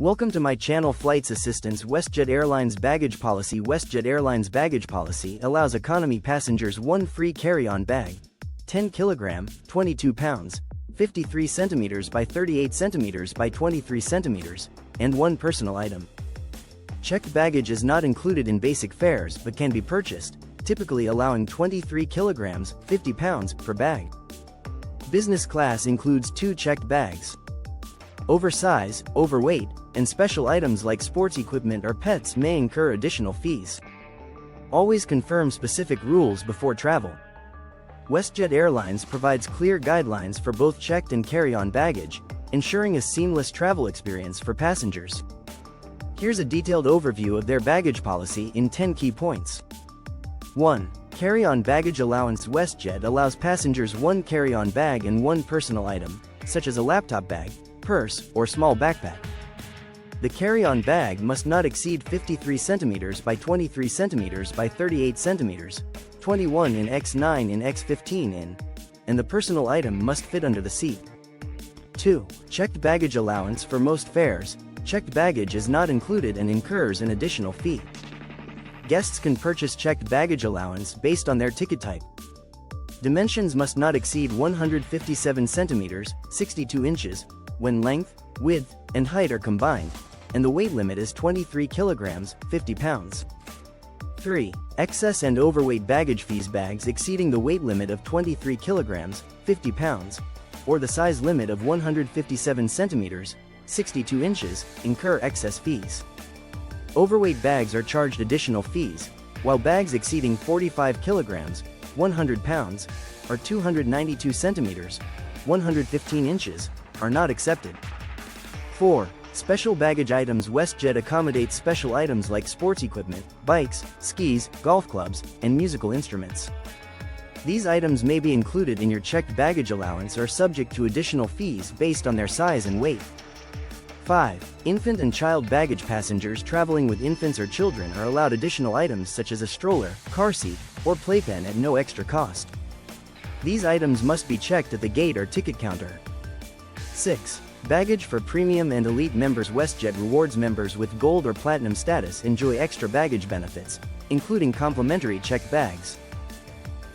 Welcome to my channel. Flights Assistance. WestJet Airlines Baggage Policy. WestJet Airlines Baggage Policy allows economy passengers one free carry-on bag, 10 kg, 22 pounds, 53 cm by 38 cm by 23 cm, and one personal item. Checked baggage is not included in basic fares but can be purchased, typically allowing 23 kg, 50 pounds, per bag. Business class includes 2 checked bags. Oversize, overweight, and special items like sports equipment or pets may incur additional fees. Always confirm specific rules before travel. WestJet Airlines provides clear guidelines for both checked and carry-on baggage, ensuring a seamless travel experience for passengers. Here's a detailed overview of their baggage policy in 10 key points. 1. Carry-on baggage allowance. WestJet allows passengers one carry-on bag and one personal item, such as a laptop bag, purse, or small backpack. The carry-on bag must not exceed 53 cm by 23 cm by 38 cm, 21 in x 9 in x 15 in, and the personal item must fit under the seat. 2. Checked baggage allowance. For most fares, checked baggage is not included and incurs an additional fee. Guests can purchase checked baggage allowance based on their ticket type. Dimensions must not exceed 157 cm, 62 inches, when length, width, and height are combined, and the weight limit is 23 kg, 50 pounds. 3. Excess and overweight baggage fees. Bags exceeding the weight limit of 23 kg, 50 pounds, or the size limit of 157 cm, 62 inches, incur excess fees. Overweight bags are charged additional fees, while bags exceeding 45 kg, 100 pounds, or 292 cm, 115 inches, are not accepted. 4. Special baggage items. WestJet accommodates special items like sports equipment, bikes, skis, golf clubs, and musical instruments. These items may be included in your checked baggage allowance or subject to additional fees based on their size and weight. 5. Infant and child baggage. Passengers traveling with infants or children are allowed additional items such as a stroller, car seat, or playpen at no extra cost. These items must be checked at the gate or ticket counter. 6. Baggage for premium and elite members. WestJet Rewards members with gold or platinum status enjoy extra baggage benefits, including complimentary checked bags.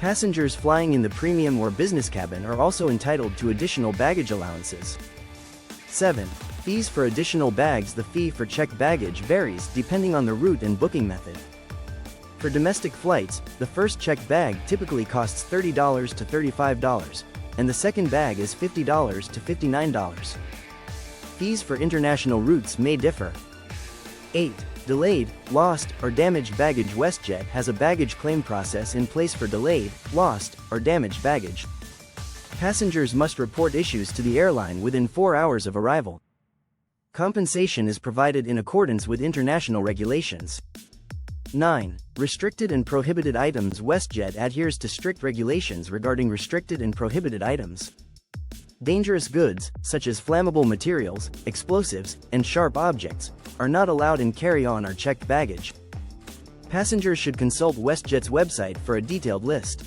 Passengers flying in the premium or business cabin are also entitled to additional baggage allowances. 7. Fees for additional bags. The fee for checked baggage varies depending on the route and booking method. For domestic flights, the first checked bag typically costs $30 to $35, and the second bag is $50 to $59. Fees for international routes may differ. 8. Delayed, lost, or damaged baggage. WestJet has a baggage claim process in place for delayed, lost, or damaged baggage. Passengers must report issues to the airline within 4 hours of arrival. Compensation is provided in accordance with international regulations. 9. Restricted and prohibited items. WestJet adheres to strict regulations regarding restricted and prohibited items. Dangerous goods, such as flammable materials, explosives, and sharp objects, are not allowed in carry-on or checked baggage. Passengers should consult WestJet's website for a detailed list.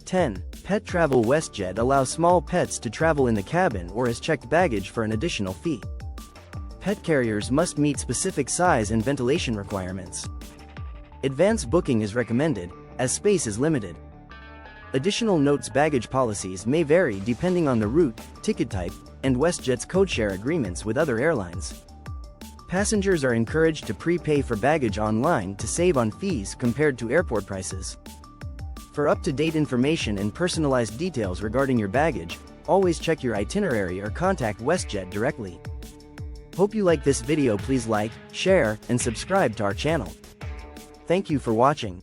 10. Pet travel. WestJet allows small pets to travel in the cabin or as checked baggage for an additional fee. Pet carriers must meet specific size and ventilation requirements. Advance booking is recommended, as space is limited. Additional notes. Baggage policies may vary depending on the route, ticket type, and WestJet's codeshare agreements with other airlines. Passengers are encouraged to prepay for baggage online to save on fees compared to airport prices. For up-to-date information and personalized details regarding your baggage, always check your itinerary or contact WestJet directly. Hope you like this video. Please like, share, and subscribe to our channel. Thank you for watching.